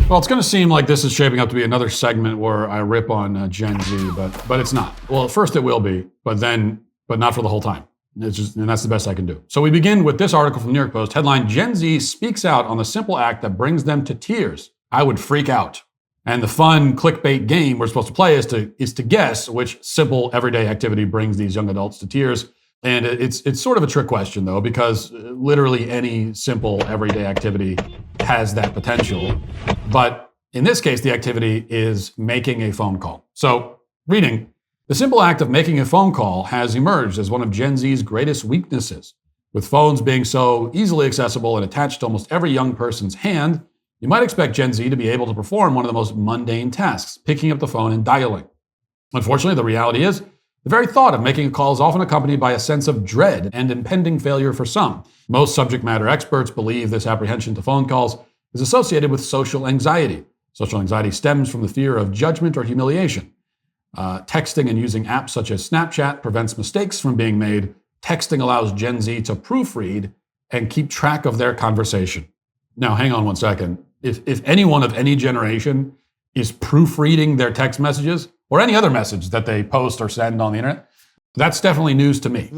Well, it's going to seem like this is shaping up to be another segment where I rip on Gen Z, but it's not. Well, at first it will be, but not for the whole time. And that's the best I can do. So we begin with this article from New York Post, headline, Gen Z speaks out on the simple act that brings them to tears. I would freak out. And the fun clickbait game we're supposed to play is to guess which simple everyday activity brings these young adults to tears. And it's sort of a trick question, though, because literally any simple everyday activity has that potential. But in this case, the activity is making a phone call. So, reading, the simple act of making a phone call has emerged as one of Gen Z's greatest weaknesses. With phones being so easily accessible and attached to almost every young person's hand, you might expect Gen Z to be able to perform one of the most mundane tasks, picking up the phone and dialing. Unfortunately, the reality is, the very thought of making a call is often accompanied by a sense of dread and impending failure for some. Most subject matter experts believe this apprehension to phone calls is associated with social anxiety. Social anxiety stems from the fear of judgment or humiliation. Texting and using apps such as Snapchat prevents mistakes from being made. Texting allows Gen Z to proofread and keep track of their conversation. Now, hang on one second. If anyone of any generation is proofreading their text messages or any other message that they post or send on the internet, that's definitely news to me.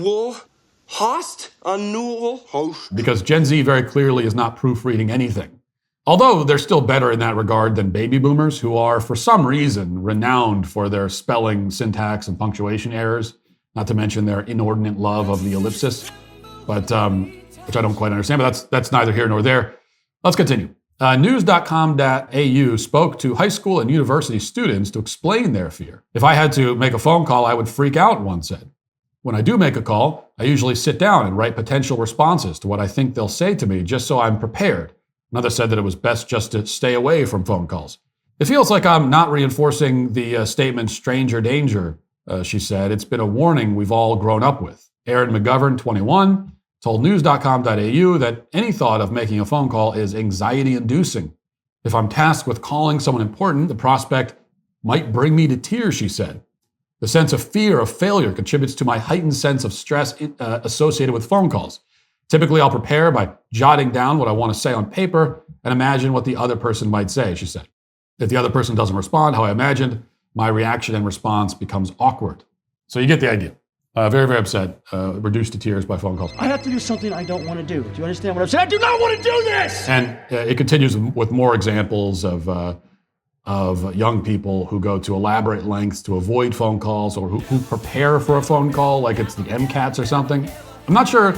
Because Gen Z very clearly is not proofreading anything. Although they're still better in that regard than baby boomers, who are, for some reason, renowned for their spelling, syntax, and punctuation errors, not to mention their inordinate love of the ellipsis, but which I don't quite understand, but that's neither here nor there. Let's continue. News.com.au spoke to high school and university students to explain their fear. If I had to make a phone call, I would freak out, one said. When I do make a call, I usually sit down and write potential responses to what I think they'll say to me just so I'm prepared. Another said that it was best just to stay away from phone calls. It feels like I'm not reinforcing the statement stranger danger, she said. It's been a warning we've all grown up with. Aaron McGovern, 21, told news.com.au that any thought of making a phone call is anxiety-inducing. If I'm tasked with calling someone important, the prospect might bring me to tears, she said. The sense of fear of failure contributes to my heightened sense of stress associated with phone calls. Typically, I'll prepare by jotting down what I want to say on paper and imagine what the other person might say, she said. If the other person doesn't respond how I imagined, my reaction and response becomes awkward. So you get the idea. Very, very upset, reduced to tears by phone calls. I have to do something I don't want to do. Do you understand what I'm saying? I do not want to do this! And it continues with more examples of young people who go to elaborate lengths to avoid phone calls or who prepare for a phone call like it's the MCATs or something. I'm not sure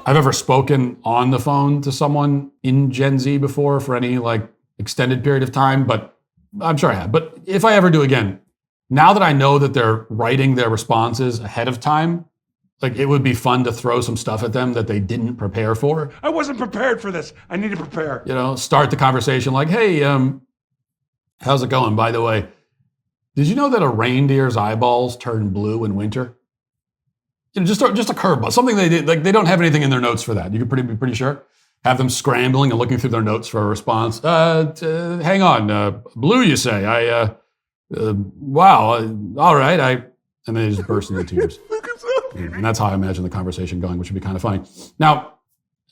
I've ever spoken on the phone to someone in Gen Z before for any extended period of time, but I'm sure I have. But if I ever do again, now that I know that they're writing their responses ahead of time, it would be fun to throw some stuff at them that they didn't prepare for. I wasn't prepared for this. I need to prepare. Start the conversation like, hey, how's it going? By the way, did you know that a reindeer's eyeballs turn blue in winter? Just a curveball, something they did. They don't have anything in their notes for that. You could be pretty sure. Have them scrambling and looking through their notes for a response. Hang on, blue, you say? Wow, all right. And then they just burst into tears. And that's how I imagine the conversation going, which would be kind of funny. Now,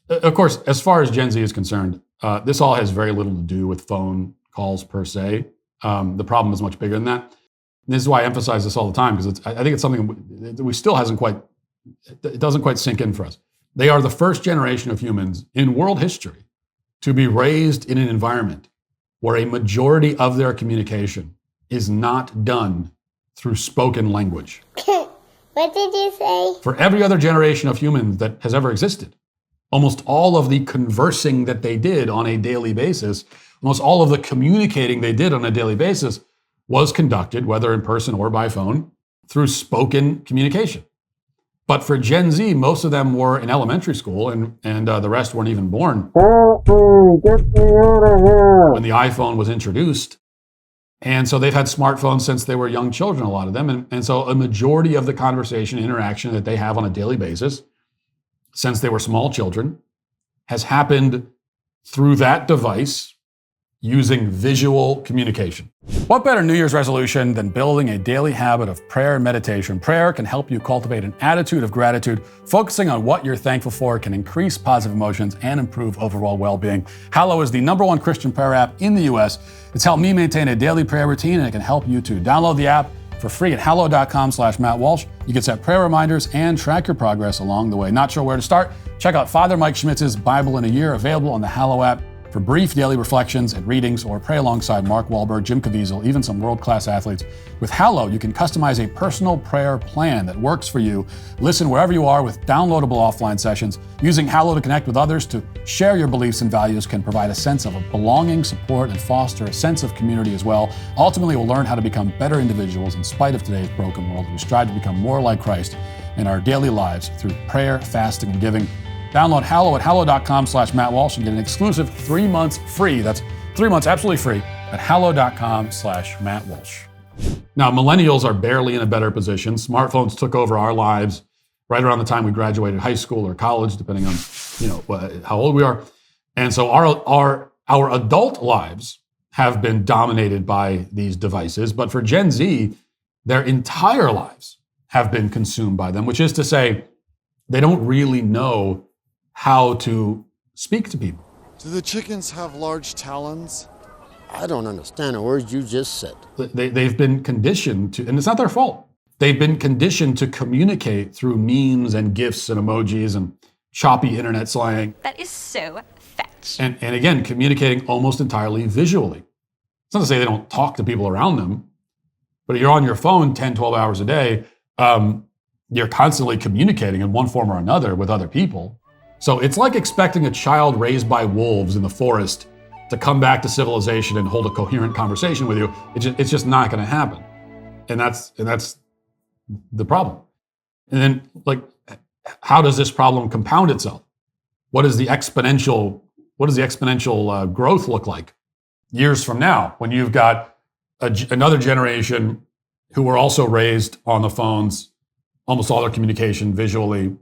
of course, as far as Gen Z is concerned, this all has very little to do with phone calls per se. The problem is much bigger than that. And this is why I emphasize this all the time, because I think it's something that we still it doesn't quite sink in for us. They are the first generation of humans in world history to be raised in an environment where a majority of their communication is not done through spoken language. What did you say? For every other generation of humans that has ever existed, almost all of the conversing that they did on a daily basis, almost all of the communicating they did on a daily basis was conducted, whether in person or by phone, through spoken communication. But for Gen Z, most of them were in elementary school and the rest weren't even born when the iPhone was introduced. And so they've had smartphones since they were young children, a lot of them. And so a majority of the conversation, interaction that they have on a daily basis since they were small children has happened through that device using visual communication. What better New Year's resolution than building a daily habit of prayer and meditation? Prayer can help you cultivate an attitude of gratitude. Focusing on what you're thankful for can increase positive emotions and improve overall well-being. Hallow is the #1 Christian prayer app in the U.S. It's helped me maintain a daily prayer routine, and it can help you too. Download the app for free at hallow.com/Matt Walsh. You can set prayer reminders and track your progress along the way. Not sure where to start? Check out Father Mike Schmitz's Bible in a Year, available on the Hallow app. For brief daily reflections and readings, or pray alongside Mark Wahlberg, Jim Caviezel, even some world-class athletes. With Hallow, you can customize a personal prayer plan that works for you. Listen wherever you are with downloadable offline sessions. Using Hallow to connect with others, to share your beliefs and values, can provide a sense of belonging, support, and foster a sense of community as well. Ultimately, we'll learn how to become better individuals in spite of today's broken world. We strive to become more like Christ in our daily lives through prayer, fasting, and giving. Download Hallow at hallow.com/Matt Walsh and get an exclusive 3 months free. That's 3 months absolutely free at hallow.com/Matt Walsh. Now, millennials are barely in a better position. Smartphones took over our lives right around the time we graduated high school or college, depending on how old we are. And so our adult lives have been dominated by these devices. But for Gen Z, their entire lives have been consumed by them, which is to say, they don't really know how to speak to people. Do the chickens have large talons? I don't understand a word you just said. They've been conditioned to, and it's not their fault, they've been conditioned to communicate through memes and GIFs and emojis and choppy internet slang. That is so fetch. And again, communicating almost entirely visually. It's not to say they don't talk to people around them, but if you're on your phone 10, 12 hours a day, you're constantly communicating in one form or another with other people. So it's like expecting a child raised by wolves in the forest to come back to civilization and hold a coherent conversation with you. It's just not going to happen. And that's the problem. And then, how does this problem compound itself? What does the exponential growth look like years from now, when you've got another generation who were also raised on the phones, almost all their communication visually,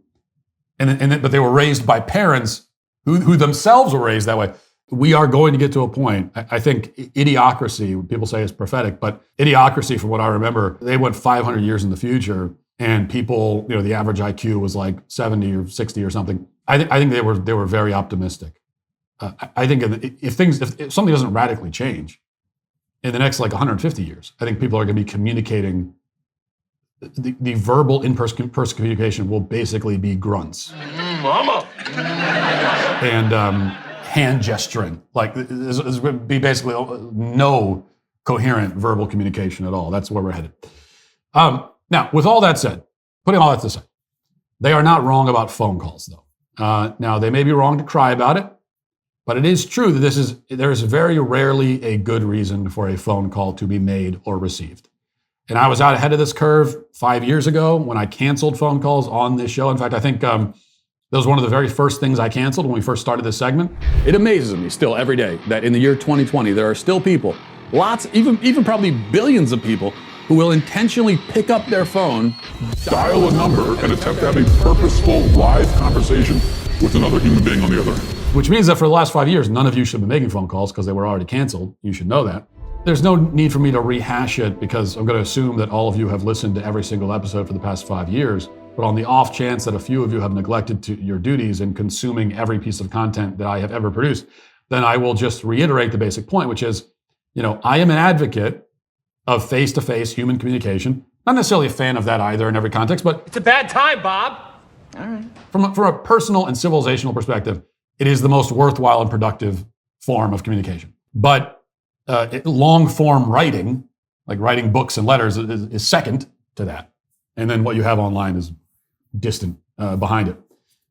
but they were raised by parents who themselves were raised that way. We are going to get to a point, I think idiocracy, people say is prophetic, but idiocracy, from what I remember, they went 500 years in the future, and people, the average IQ was like 70 or 60 or something. I think they were very optimistic. I think if something doesn't radically change in the next 150 years, I think people are going to be communicating. The verbal in-person communication will basically be grunts. Mama! And hand gesturing. There's going to be basically no coherent verbal communication at all. That's where we're headed. Now, with all that said, putting all that to side, they are not wrong about phone calls, though. Now, they may be wrong to cry about it, but it is true that there is very rarely a good reason for a phone call to be made or received. And I was out ahead of this curve 5 years ago when I canceled phone calls on this show. In fact, I think that was one of the very first things I canceled when we first started this segment. It amazes me still every day that in the year 2020, there are still people, lots, even probably billions of people, who will intentionally pick up their phone, dial a number, and attempt to have a purposeful live conversation with another human being on the other end. Which means that for the last 5 years, none of you should be making phone calls because they were already canceled. You should know that. There's no need for me to rehash it, because I'm going to assume that all of you have listened to every single episode for the past 5 years. But on the off chance that a few of you have neglected your duties in consuming every piece of content that I have ever produced, then I will just reiterate the basic point, which is, I am an advocate of face-to-face human communication. Not necessarily a fan of that either in every context, but It's a bad time, Bob. All right. From a personal and civilizational perspective, it is the most worthwhile and productive form of communication. But long-form writing, like writing books and letters, is second to that. And then what you have online is distant behind it.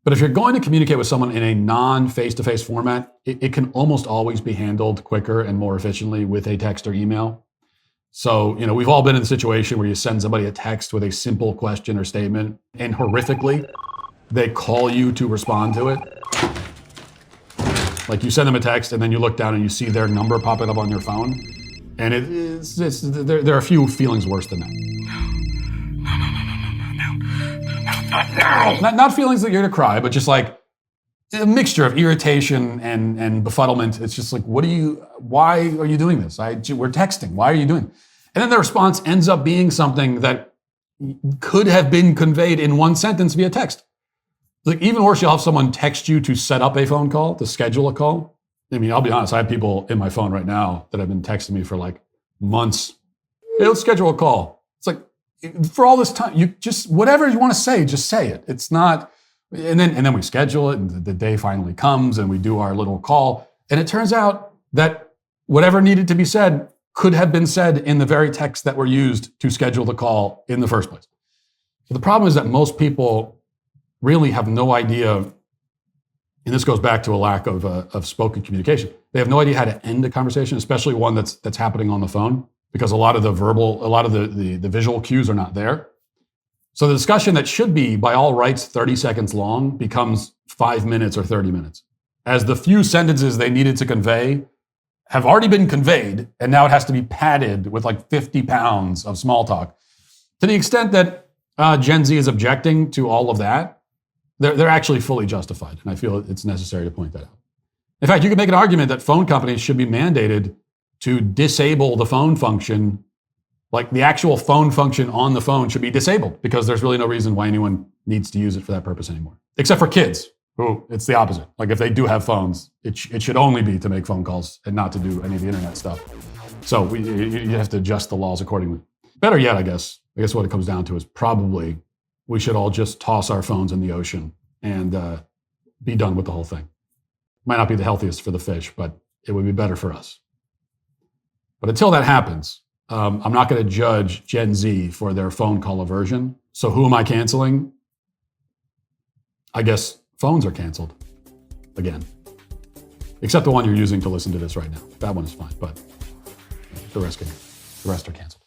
But if you're going to communicate with someone in a non-face-to-face format, it can almost always be handled quicker and more efficiently with a text or email. So, we've all been in the situation where you send somebody a text with a simple question or statement, and horrifically, they call you to respond to it. Like, you send them a text, and then you look down and you see their number popping up on your phone, and there are a few feelings worse than that. No. Not feelings that you're gonna cry, but just like, a mixture of irritation and befuddlement. It's just like, why are you doing this? We're texting. Why are you doing it? And then the response ends up being something that could have been conveyed in one sentence via text. Like, even worse, you'll have someone text you to set up a phone call, to schedule a call. I mean, I'll be honest, I have people in my phone right now that have been texting me for like months. Hey, let's schedule a call. It's like, for all this time, you just, whatever you want to say, just say it. It's not, and then we schedule it, and the day finally comes, and we do our little call. And it turns out that whatever needed to be said could have been said in the very text that were used to schedule the call in the first place. So the problem is that most people really have no idea, and this goes back to a lack of spoken communication. They have no idea how to end a conversation, especially one that's happening on the phone, because a lot of the visual cues are not there. So the discussion that should be, by all rights, 30 seconds long becomes 5 minutes or 30 minutes, as the few sentences they needed to convey have already been conveyed, and now it has to be padded with like 50 pounds of small talk. To the extent that Gen Z is objecting to all of that, they're actually fully justified, and I feel it's necessary to point that out. In fact, you could make an argument that phone companies should be mandated to disable the phone function. Like, the actual phone function on the phone should be disabled, because there's really no reason why anyone needs to use it for that purpose anymore, except for kids. Who, it's the opposite. Like, if they do have phones, it should only be to make phone calls and not to do any of the internet stuff. So you have to adjust the laws accordingly. Better yet, I guess what it comes down to is probably we should all just toss our phones in the ocean and be done with the whole thing. Might not be the healthiest for the fish, but it would be better for us. But until that happens, I'm not going to judge Gen Z for their phone call aversion. So who am I canceling? I guess phones are canceled again, except the one you're using to listen to this right now. That one is fine, but the rest are canceled.